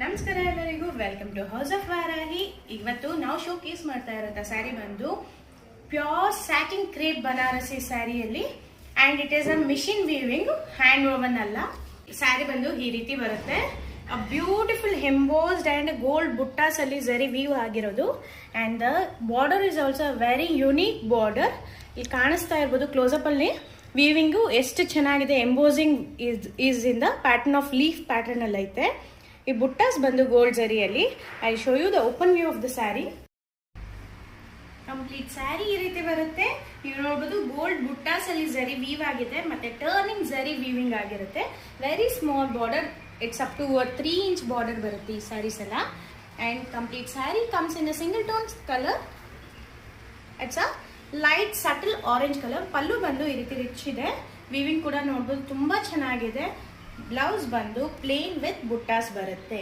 ನಮಸ್ಕಾರ ಎಲ್ಲರಿಗೂ, welcome to house of Varahi. ಇವತ್ತು ನಾವು ಶೋ ಕೇಸ್ ಮಾಡ್ತಾ ಇರೋ ಸ್ಯಾರಿ ಬಂದು ಪ್ಯೂರ್ ಸ್ಯಾಟಿನ್ ಕ್ರೇಪ್ ಬನಾರಸಿ ಸ್ಯಾರಿಯಲ್ಲಿ, and it is a machine weaving, hand woven ಅಲ್ಲ. ಸ್ಯಾರಿ ಬಂದು ಈ ರೀತಿ ಬರುತ್ತೆ. Beautiful embossed and gold buttas ಅಲ್ಲಿ ಝರಿ ವೀವ್ ಆಗಿರೋದು. And the border is also very unique border. ಇಲ್ಲಿ ಕಾಣಿಸ್ತಾ ಇರ್ಬೋದು ಕ್ಲೋಸಪ್ ಅಲ್ಲಿ ವೀವಿಂಗು ಎಷ್ಟು ಚೆನ್ನಾಗಿದೆ. Embossing is in the pattern of leaf pattern ಅಲ್ಲಿ ಐತೆ. ಈ ಬುಟ್ಟಾಸ್ ಬಂದು ಗೋಲ್ಡ್ ಜರಿಯಲ್ಲಿ. I show you the open view of the sari. Complete sari ಈ ರೀತಿ ಬರುತ್ತೆ. ನೀವು ನೋಡಬಹುದು ಗೋಲ್ಡ್ ಬುಟ್ಟಾಸ್ ಅಲ್ಲಿ ಝರಿ ವೀವ್ ಆಗಿದೆ, ಮತ್ತೆ ಟರ್ನಿಂಗ್ ಝರಿ ವೀವಿಂಗ್ ಆಗಿರುತ್ತೆ. Very small border, it's up to 3 inch border ಬರುತ್ತೆ ಈ ಸ್ಯಾರೀಸ್ ಎಲ್ಲ. And complete sari comes in a single tone colour. It's a light subtle orange colour. Pallu ಬಂದು ಈ ರೀತಿ ರಿಚ್ ಇದೆ. ವೀವಿಂಗ್ ಕೂಡ ನೋಡಬಹುದು ತುಂಬಾ ಚೆನ್ನಾಗಿದೆ. ಬ್ಲೌಸ್ ಬಂದು ಪ್ಲೇನ್ ವಿತ್ ಬುಟ್ಟಾಸ್ ಬರುತ್ತೆ.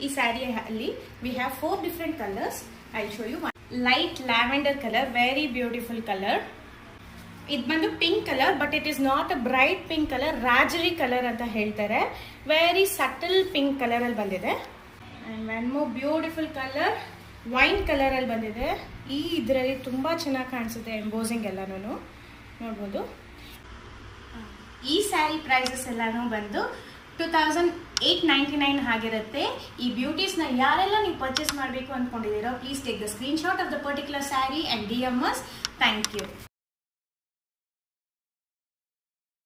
ಈ ಸ್ಯಾರಿಯಲ್ಲಿ we have 4 different colours. I show you. Light lavender colour, very beautiful colour. ಇದು ಬಂದು pink colour, but it is not a bright pink colour, ರಾಜರಿ ಕಲರ್ ಅಂತ ಹೇಳ್ತಾರೆ. ವೆರಿ ಸಟಲ್ ಪಿಂಕ್ ಕಲರ್ ಅಲ್ಲಿ ಬಂದಿದೆ. And one more beautiful colour, wine colour ಅಲ್ಲಿ ಬಂದಿದೆ. ಈ ಇದರಲ್ಲಿ ತುಂಬಾ ಚೆನ್ನಾಗಿ ಕಾಣಿಸುತ್ತೆ ಎಂಬೋಸಿಂಗ್ ಎಲ್ಲಾನು ನೋಡ್ಬೋದು. ಈ ಸ್ಯಾರಿ ಪ್ರೈಸಸ್ ಎಲ್ಲಾನು ಬಂದು 2899 ಆಗಿರುತ್ತೆ. ಈ ಬ್ಯೂಟೀಸ್ನ ಯಾರೆಲ್ಲ ನೀವು ಪರ್ಚೇಸ್ ಮಾಡಬೇಕು ಅಂದ್ಕೊಂಡಿದ್ದೀರೋ, please take the screenshot of the particular sari and DM us. Thank you.